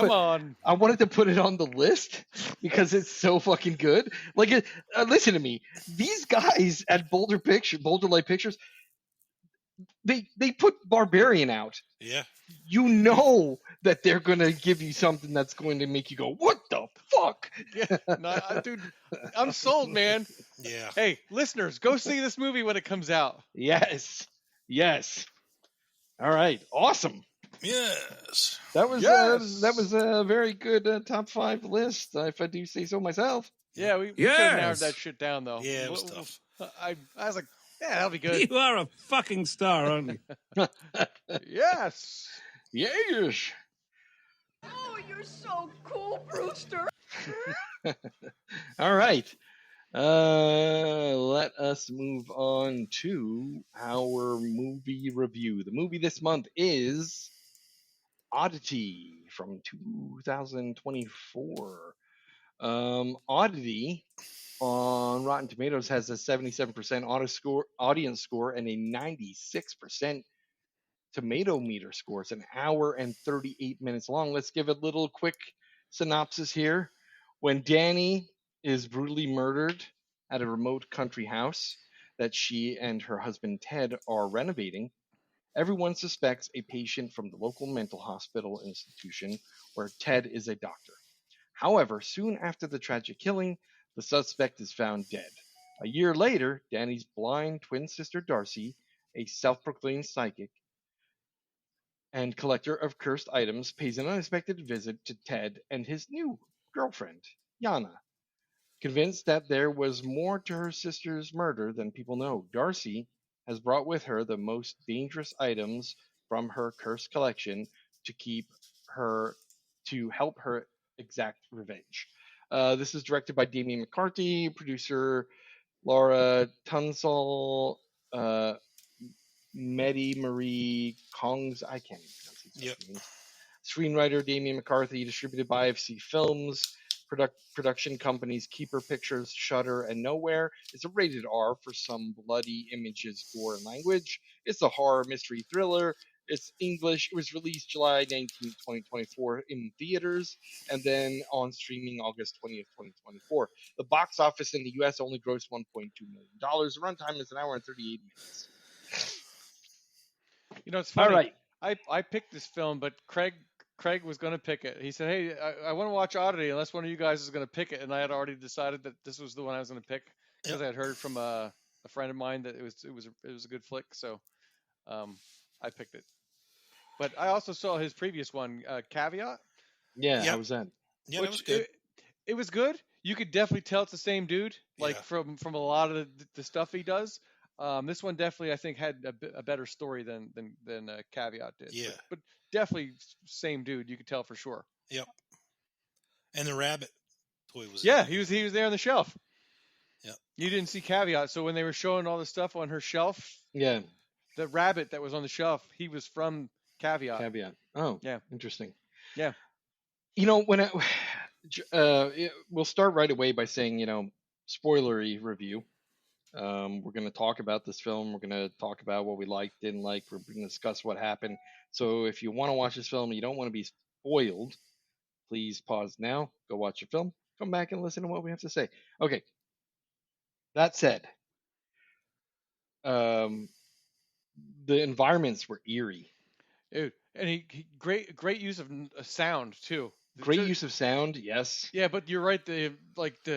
to put it on the list because it's so fucking good. Listen to me. These guys at Boulder Light Pictures, they put Barbarian out. Yeah. You know that they're gonna give you something that's going to make you go, "What the fuck?" Yeah, dude, I'm sold, man. Yeah. Hey, listeners, go see this movie when it comes out. Yes. All right. Awesome. Yes. That was a very good top 5 list, if I do say so myself. Yeah, we could have narrowed that shit down though. Yeah, it was tough. I was like, yeah, that'll be good. You are a fucking star, aren't you? Yes. Yes. Oh, you're so cool, Brewster. All right. Let us move on to our movie review. The movie this month is Oddity from 2024. Oddity on Rotten Tomatoes has a 77% audience score and a 96% tomato meter score. It's an hour and 38 minutes long. Let's give a little quick synopsis here. When Danny is brutally murdered at a remote country house that she and her husband Ted are renovating, everyone suspects a patient from the local mental hospital institution where Ted is a doctor. However, soon after the tragic killing, the suspect is found dead. A year later, Danny's blind twin sister Darcy, a self-proclaimed psychic and collector of cursed items, pays an unexpected visit to Ted and his new girlfriend, Yana. Convinced that there was more to her sister's murder than people know, Darcy has brought with her the most dangerous items from her cursed collection to help her exact revenge. This is directed by Damien McCarthy, producer Laura Tunsall, Mehdi Marie Kongs, I can't even pronounce these names. Screenwriter Damien McCarthy, distributed by IFC Films. production companies Keeper Pictures, Shudder, and Nowhere. It's a rated R for some bloody images, gore, and language. It's a horror mystery thriller. It's English. It was released July 19th, 2024 in theaters, and then on streaming August 20th, 2024. The box office in the U.S. only grossed $1.2 million. The runtime is an hour and 38 minutes. You know, it's funny. All right. I picked this film, but Craig was going to pick it. He said, "Hey, I want to watch Oddity unless one of you guys is going to pick it." And I had already decided that this was the one I was going to pick because I had heard from a friend of mine that it was a good flick. So I picked it. But I also saw his previous one, Caveat. Yeah, how was that? Yeah, that was good. It was good. You could definitely tell it's the same dude, like from a lot of the stuff he does. This one definitely, I think, had a better story than Caveat did. Yeah. But definitely same dude. You could tell for sure. Yep. And the rabbit toy was. Yeah, he was there on the shelf. Yep. You didn't see Caveat, so when they were showing all the stuff on her shelf, yeah, the rabbit that was on the shelf, he was from Caveat. Caveat. Oh, yeah, interesting. Yeah. You know, when we'll start right away by saying, spoilery review. We're going to talk about this film. We're going to talk about what we liked, didn't like. We're going to discuss what happened. So if you want to watch this film and you don't want to be spoiled, please pause now, go watch your film, come back and listen to what we have to say. Okay. That said, the environments were eerie. Dude, and he great use of sound too. Great use of sound, yes. Yeah, but you're right. The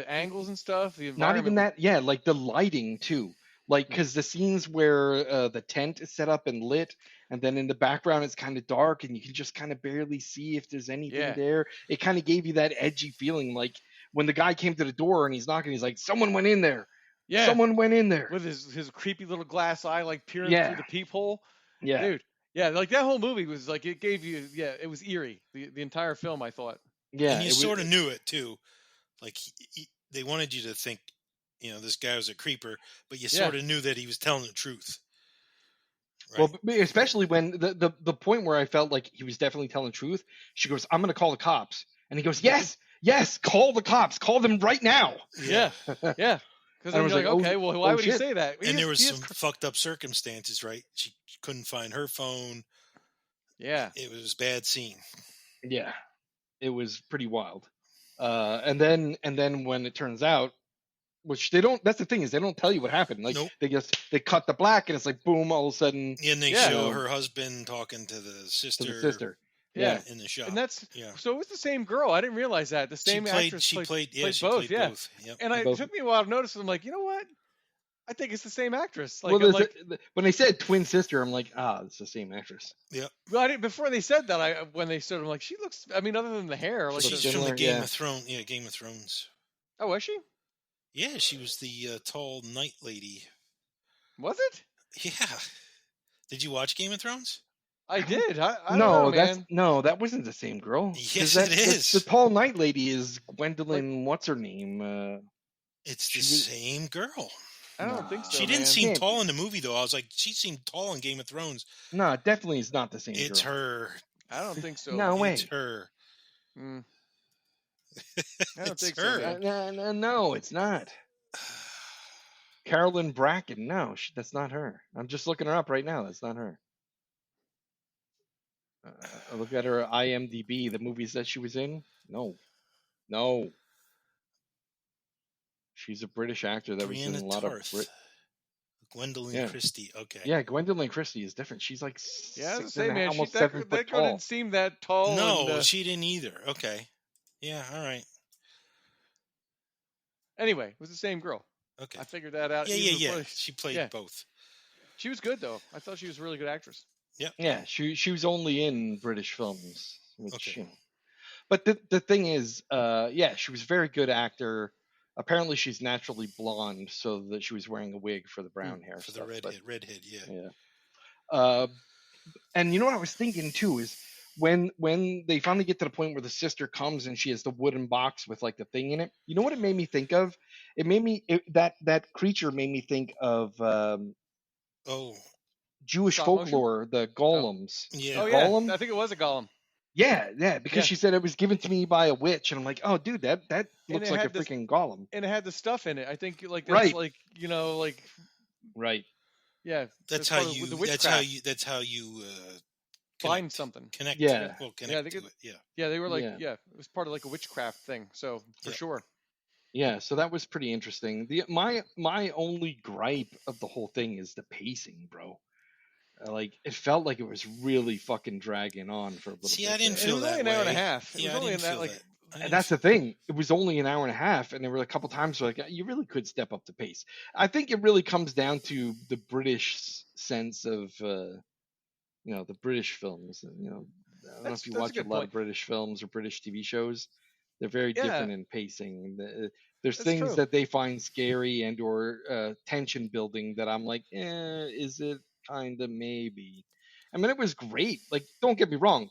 angles and stuff. The Not even that. Yeah, like the lighting too. Like because the scenes where the tent is set up and lit, and then in the background it's kind of dark, and you can just kind of barely see if there's anything there. It kind of gave you that edgy feeling, like when the guy came to the door and he's knocking, he's like, "Someone went in there." Yeah, someone went in there with his creepy little glass eye, like peering through the peephole. Yeah, dude. Yeah, like that whole movie was like it gave you. Yeah, it was eerie. The entire film, I thought. Yeah, and you sort of knew it too. Like they wanted you to think, this guy was a creeper, but you sort of knew that he was telling the truth. Right? Well, especially when the point where I felt like he was definitely telling the truth. She goes, "I'm going to call the cops," and he goes, "Yes, call the cops, call them right now." Yeah. Because I was like, okay, well, why would he say that? And there was some fucked up circumstances, right? She couldn't find her phone. Yeah, it was a bad scene. Yeah. It was pretty wild. And then when it turns out, which they don't, that's the thing, is they don't tell you what happened. Like they cut the black and it's like boom, all of a sudden. And they show her husband talking to the sister. Yeah. In the shop. And that's so it was the same girl. I didn't realize that. The same actress played both. Yep. And it took me a while to notice. I'm like, you know what? I think it's the same actress. Like, well, when they said twin sister, I'm like, it's the same actress. Yeah. Well, before they said that, when they said, I'm like, she looks. I mean, other than the hair, like she's from the Game of Thrones. Yeah, Game of Thrones. Oh, was she? Yeah, she was the tall night lady. Was it? Yeah. Did you watch Game of Thrones? I did. I don't know, man. That wasn't the same girl. Yes, it is. The tall night lady is Gwendolyn. What's her name? It's the same girl. I don't think so. She didn't seem tall in the movie, though. I was like, she seemed tall in Game of Thrones. No, definitely is not the same girl. It's her. I don't think so. No way. It's her. I don't think her. So. No, it's not. Carolyn Bracken. No, that's not her. I'm just looking her up right now. That's not her. I look at her IMDb, the movies that she was in. No. She's a British actor that was in a lot of Gwendolyn Christie. Okay. Yeah, Gwendolyn Christie is different. She's like almost 7 foot that tall. girl didn't seem that tall. No, she didn't either. Okay. Yeah. All right. Anyway, it was the same girl. Okay. I figured that out. Yeah. She played both. She was good though. I thought she was a really good actress. Yeah. Yeah. She was only in British films, which but the thing is, she was a very good actor. Apparently, she's naturally blonde, so that she was wearing a wig for the brown hair. For the redhead, yeah. And you know what I was thinking too is when they finally get to the point where the sister comes and she has the wooden box with like the thing in it. You know what it made me think of? It made me that creature made me think of Jewish folklore, the golems. Yeah. Oh yeah, I think it was a golem. Yeah, because Yeah. she said it was given to me by a witch, and I'm like, oh, dude, that And looks it like a had this- freaking golem. And it had the stuff in it. I think like that's Right. like like Right. yeah. That's part how of you. the That's witchcraft. how you. Find Connect. something. Connect. Yeah. Well, Yeah, I connect think to it. Yeah. Yeah, they were like Yeah. it was part of like a witchcraft thing. So for Yeah. sure. Yeah, so that was pretty interesting. My only gripe of the whole thing is the pacing, bro. Like it felt like it was really fucking dragging on for a little See, bit. I didn't there. It feel was that only an hour and a way. half. It Yeah, was I only didn't an feel like that. I And didn't that's feel- the thing. It was only an hour and a half, and there were a couple times where like you really could step up the pace. I think it really comes down to the British sense of the British films. And, I don't know That's- if you that's a watch a good lot point. of British films or British TV shows. They're very Yeah. different in pacing. There's That's things true. that they find scary and or tension building that I'm like, is it kind of maybe? I mean, it was great. Like, don't get me wrong.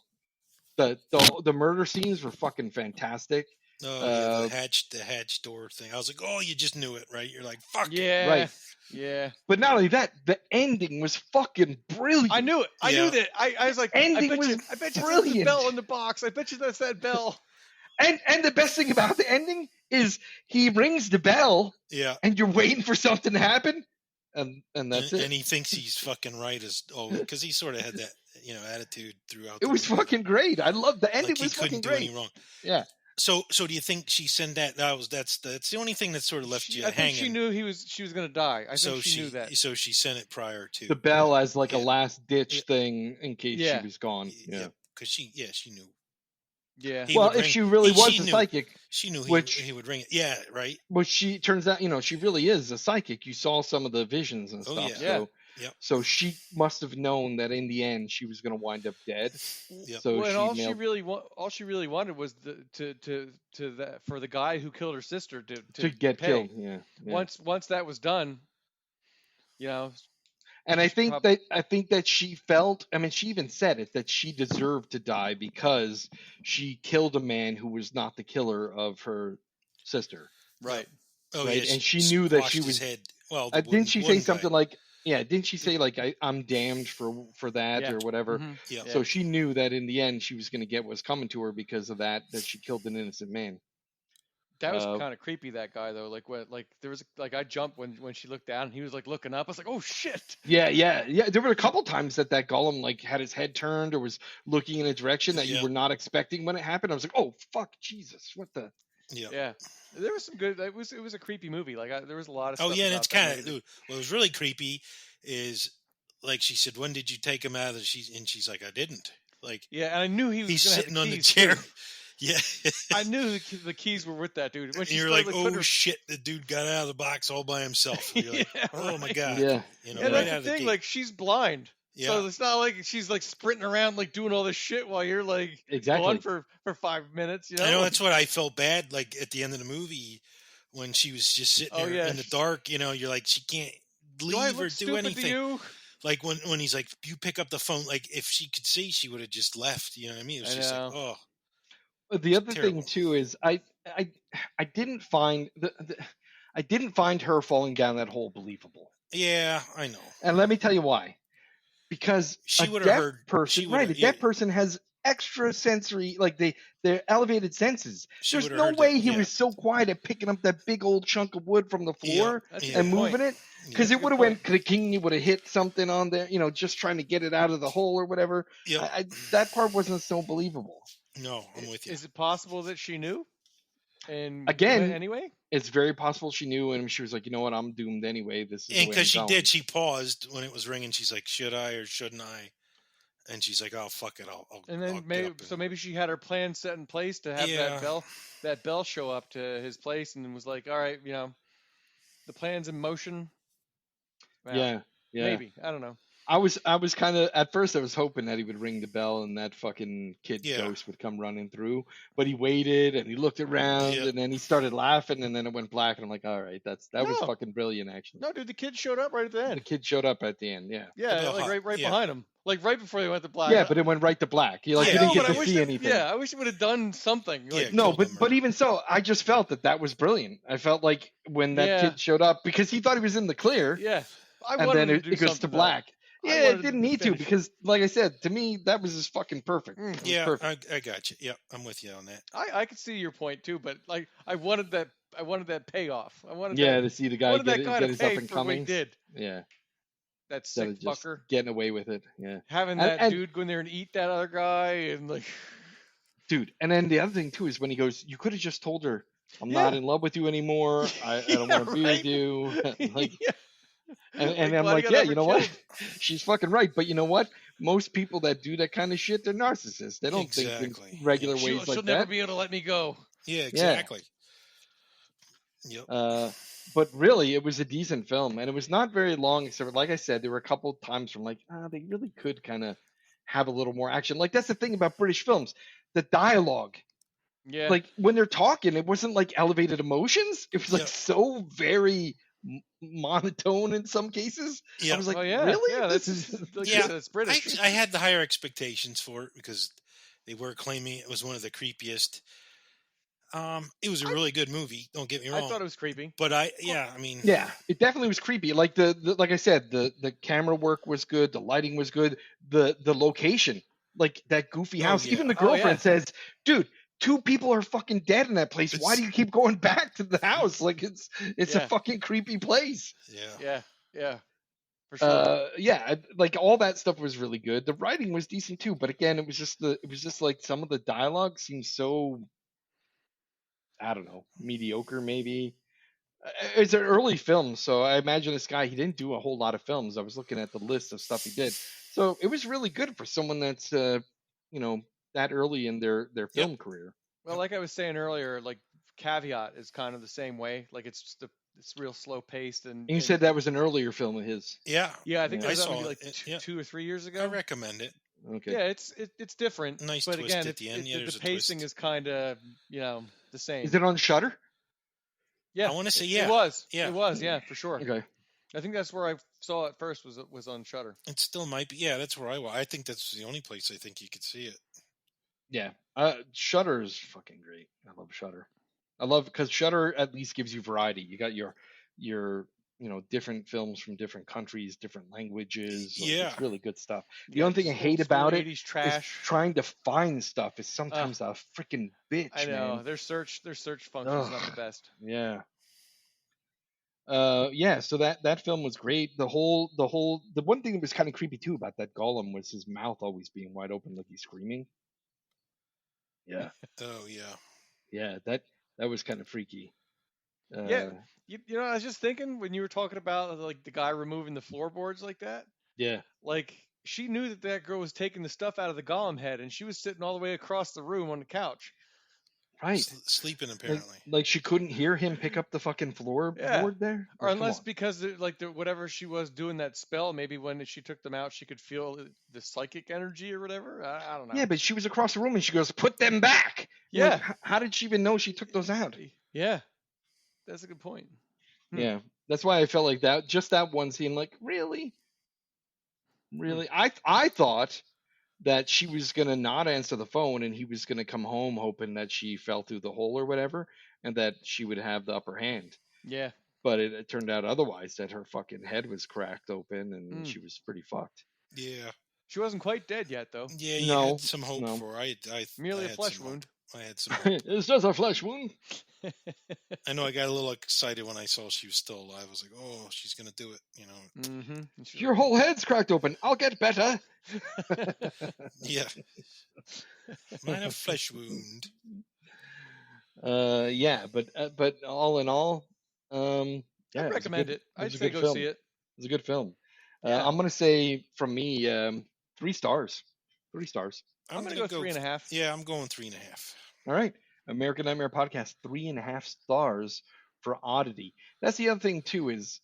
The murder scenes were fucking fantastic. Oh yeah, the hatch door thing. I was like, oh, you just knew it, right? You're like, fuck. Yeah. Right. Yeah. But not only that, the ending was fucking brilliant. I knew it. I Yeah. knew that. I was like, Ending I bet was you that's the brilliant. bell in the box. I bet you that's that bell. And the best thing about the ending is he rings the bell Yeah. and you're waiting for something to happen, and that's it. And he thinks he's fucking right because he sort of had that attitude throughout. It was fucking great. I love the ending. Like he was couldn't fucking do great. any wrong. Yeah. So do you think she sent that? That's the only thing that sort of left you I think hanging. she knew she was going to die. I think she knew that. So she sent it prior to The bell as like a Yeah. last ditch Yeah. thing in case Yeah. she was gone. Yeah. because she knew. Yeah. He Well, would if ring- she really was she a knew. psychic, She knew Which- he would ring it. Yeah, right. but she turns out, she really is a psychic. You saw some of the visions and Oh, stuff. yeah. So, Yep. so she must have known that in the end she was going to wind up dead. Yep. So Well, and all she nailed really wanted was for the guy who killed her sister to get pay. killed. Yeah. Once that was done, And I think prob- that she felt. I mean, she even said it that she deserved to die because she killed a man who was not the killer of her sister. right. Oh Right, yeah, and she knew that squashed she his was- head. Well, Didn't she say wooden something guy. like? Yeah. Didn't she say like I'm damned for that Yeah. or whatever? Mhm. Yeah. So she knew that in the end she was going to get what was coming to her because of that she killed an innocent man. That was Uh, kind of creepy. That guy though, there was I jumped when she looked down and he was like looking up. I was like, oh shit. Yeah. There were a couple times that golem like had his head turned or was looking in a direction that Yeah. you were not expecting when it happened. I was like, oh fuck, Jesus, what the? Yeah. Yeah. There was some good. It was a creepy movie. There was a lot of. Oh stuff yeah, and about it's that kind of movie. what was really creepy is like she said, when did you take him out of the she's like, I didn't. Like Yeah, and I knew he was he's gonna have sitting on the keys, chair. too. Yeah. I knew the keys were with that dude. When And she you're started, like, putting oh her- shit, the dude got out of the box all by himself. You're like, Yeah, oh my right. god. Yeah. You know, And right that's out of the the thing. gate. Like she's blind, Yeah. so it's not like she's like sprinting around like doing all this shit while you're like Exactly. gone for 5 minutes. You know. I know that's what I felt bad. Like at the end of the movie, when she was just sitting Oh, there yeah. in the dark, you're like, she can't Do I leave look or do stupid anything. to you? Like when he's like, you pick up the phone. Like if she could see, she would have just left. You know what I mean? It was I just like, know. oh, But the other terrible. thing too is I didn't find I didn't find her falling down that hole believable. yeah, I know. And let me tell you why. Because She a would've deaf heard- person, she right? would've- A deaf yeah. person has extra sensory, like their elevated senses. She There's would've no heard way that, he yeah. was so quiet at picking up that big old chunk of wood from the floor That's a Yeah. good and point. moving it. Because That's a it good would have point. went clicking, it would have hit something on there, just trying to get it out of the hole or whatever. Yeah. That part wasn't so believable. No, I'm with you. Is it possible that she knew? And Again, anyway. It's very possible she knew, and she was like, you know what, I'm doomed anyway. This is the And way because she I'm going." did, she paused when it was ringing. She's like, should I or shouldn't I? And she's like, oh, fuck it. I'll And I'll then get maybe up and- maybe she had her plan set in place to have Yeah. that bell show up to his place and was like, all right, the plan's in motion. Well, Yeah. maybe I don't know. I was kind of at first I was hoping that he would ring the bell and that fucking kid Yeah. ghost would come running through, but he waited and he looked around Yeah. and then he started laughing and then it went black and I'm like, all right, that was No. fucking brilliant actually. No, dude, the kid showed up right at the The end. kid showed up at the end, yeah. Yeah, bell like hop, right yeah. behind him, like right before they went to black. Yeah, but it went right to black. You Yeah. didn't No, get but to I wish see they- anything. Yeah, I wish it would have done something. Like, Yeah. No, killed but him or- but even so, I just felt that was brilliant. I felt like when that Yeah. kid showed up because he thought he was in the clear, yeah. I and wanted then him it to do goes to something, though. black. Yeah, it wanted didn't need to finish. because, like I said, to me that was just fucking perfect. It was Yeah, perfect. I got you. Yeah, I'm with you on that. I could see your point too, but like I wanted that payoff. I wanted Yeah, that to see the I guy wanted that guy get to his up pay and for what he comings. did. Yeah, That instead sick of just fucker. getting away with it. Yeah, Having And- that and- dude go in there and eat that other guy and like dude. And then the other thing too is when he goes, "You could have just told her I'm Yeah. not in love with you anymore. I don't Yeah, want to be with right? you." Like, Yeah. and Like, I'm glad he like, got yeah, that you for know what? killed. She's fucking right. But you know what? Most people that do that kind of shit, they're narcissists. They don't think Exactly. in regular Yeah. ways She'll like never that. be able to let me go. Yeah, exactly. Yep. But really, it was a decent film, and it was not very long. Except, like I said, there were a couple times from like, they really could kind of have a little more action. Like that's the thing about British films, the dialogue. Yeah. Like when they're talking, it wasn't like elevated emotions. It was like Yep. so very monotone in some cases. I Yep. was like, Oh yeah. really? Yeah, This that's is like Yeah, you said, it's British. I had the higher expectations for it because they were claiming it was one of the creepiest. It was a really good movie. Don't get me I wrong. thought it was creepy. But I mean, yeah, it definitely was creepy. Like the like I said, the camera work was good, the lighting was good, the location, like that goofy Oh, house. yeah. Even the Oh, girlfriend yeah. says, "Dude, 2 people are fucking dead in that place. Why It's- do you keep going back to the house? Like it's a Yeah. fucking creepy place." yeah. Yeah. For sure. Like all that stuff was really good. The writing was decent too, but again, it was just like some of the dialogue seems so, I don't know, mediocre maybe. It's an early film, so I imagine this guy, he didn't do a whole lot of films. I was looking at the list of stuff he did, so it was really good for someone that's that early in their film career. Well, like I was saying earlier, like Caveat is kind of the same way. Like it's real slow paced and And you said that was an earlier film of his. Yeah. yeah, I think Yeah. that was I out saw maybe it. like Yeah. 2 or 3 years I ago. recommend it. Okay. Yeah, it's different. Nice but twist again, at the end. Yeah, the there's a pacing twist. is kind of the same. Is it on Shutter? Yeah, I wanna say, It yeah. was. Yeah. It was. Yeah, for sure. Okay. I think that's where I saw it first. Was on Shutter. It still might be. Yeah, that's where I think that's the only place I think you could see it. Yeah. Shutter is fucking great. I love Shutter. I love because Shutter at least gives you variety. You got your different films from different countries, different languages. Like, Yeah. it's really good stuff. The Yeah, only thing I just hate old school about it 80s is trash. trying to find stuff is sometimes a freaking bitch. I know man. their search function's not the Ugh. best. Yeah. So that film was great. The one thing that was kind of creepy too about that Gollum was his mouth always being wide open like he's screaming. Yeah. Oh yeah. Yeah, that was kind of freaky. Yeah. I was just thinking when you were talking about like the guy removing the floorboards like that. Yeah. Like she knew that girl was taking the stuff out of the Gollum head, and she was sitting all the way across the room on the couch. Right. Sleeping Like, apparently. like she couldn't hear him pick up the fucking floorboard there? Or Like, come unless on. because whatever she was doing that spell, maybe when she took them out, she could feel the psychic energy or whatever. I don't know. Yeah, but she was across the room and she goes, "Put them back." Yeah. Like, how did she even know she took those out? Yeah, that's a good point. Yeah. That's why I felt like that. Just that one scene, like, really? Really? I thought that she was gonna not answer the phone and he was gonna come home hoping that she fell through the hole or whatever, and that she would have the upper hand. Yeah. But it turned out otherwise, that her fucking head was cracked open and she was pretty fucked. Yeah. She wasn't quite dead yet, though. Yeah, you No, had some hope no. for her. Merely I a had flesh some hope. wound. I had some hope. It's just a flesh wound. I know I got a little excited when I saw she was still alive. I was like, oh, she's going to do it, Mm-hmm. Your whole head's cracked open. I'll get better. Yeah. Mine a flesh wound. Yeah, but all in all, yeah, I'd recommend it. I'd was a say good go film. see it. It's a good film. Yeah. I'm gonna say from me, 3 stars. 3 stars. I'm gonna go 3.5. Yeah, I'm going 3.5. All right, American Nightmare Podcast, 3.5 stars for Oddity. That's the other thing too, is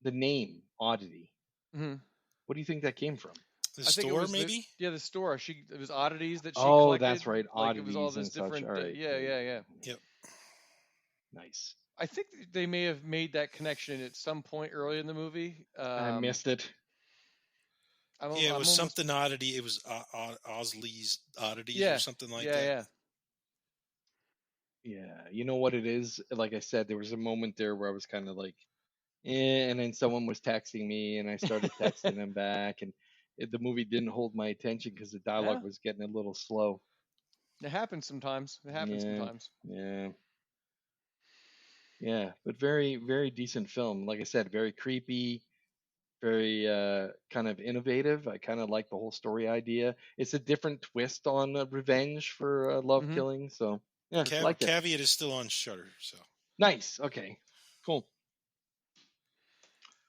the name Oddity. Mm-hmm. What do you think that came from? The I think it store, was maybe? the store. It was oddities that she Oh, collected. that's right, Like it was all oddities this and such. different. All right. Yeah. Yep. Nice. I think they may have made that connection at some point early in the movie. I missed it. Yeah, it was something oddity. It was Osley's oddities or something like that. Yeah. Yeah, you know what it is? Like I said, there was a moment there where I was kind of like, And then someone was texting me, and I started texting them back, and the movie didn't hold my attention because the dialogue Yeah. was getting a little slow. It happens sometimes. Yeah. Yeah, but very, very decent film. Like I said, very creepy, very kind of innovative. I kind of like the whole story idea. It's a different twist on revenge for love killing. So yeah, liked it. Caveat is still on Shudder. So Nice. Okay. Cool.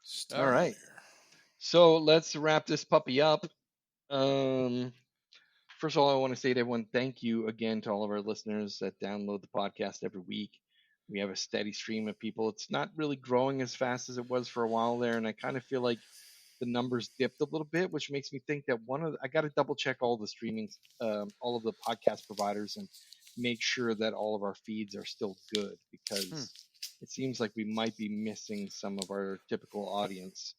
still All on right. there. So let's wrap this puppy up. First of all, I want to say to everyone, thank you again to all of our listeners that download the podcast every week. We have a steady stream of people. It's not really growing as fast as it was for a while there, and I kind of feel like the numbers dipped a little bit, which makes me think that I got to double check all the streaming, all of the podcast providers, and make sure that all of our feeds are still good, because it seems like we might be missing some of our typical audience.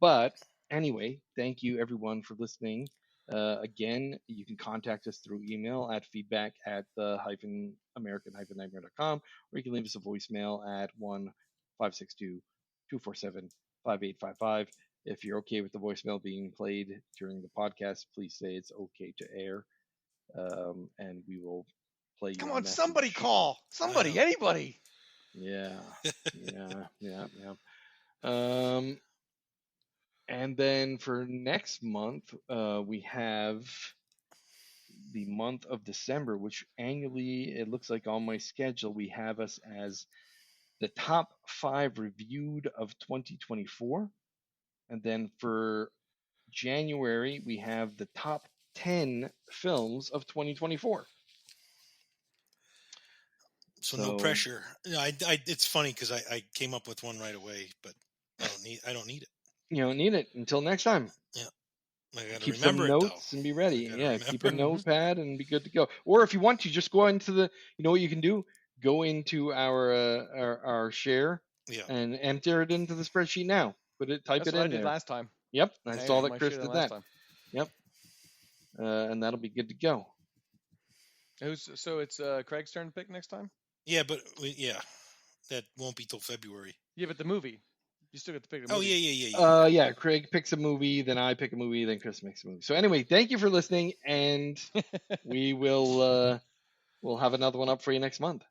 But anyway, thank you everyone for listening. Again, you can contact us through email at feedback@the-american-nightmare.com, or you can leave us a voicemail at 1-562-247-5855. If you're okay with the voicemail being played during the podcast, please say it's okay to air, and we will play your Come on, message. somebody call. Somebody, anybody. Yeah. And then for next month, we have the month of December, which annually, it looks like on my schedule, we have us as the top 5 reviewed of 2024. And then for January, we have the top 10 films of 2024. So no pressure. It's funny because I came up with one right away, but I don't need it. You don't need it until next time. Yeah. I gotta Keep remember some it, notes and be ready. Yeah, keep a remember. notepad and be good to go. Or if you want to, just go into you know what you can do? Go into our share and enter it into the spreadsheet now. Type That's it what in I did there. last time. Yep, I saw that Chris share did last that. time. Yep, and that'll be good to go. So it's Craig's turn to pick next time? Yeah, but that won't be till February. Yeah, but the movie. You still get to pick a Oh, movie. yeah. Craig picks a movie, then I pick a movie, then Chris makes a movie. So anyway, thank you for listening, and we will we'll have another one up for you next month.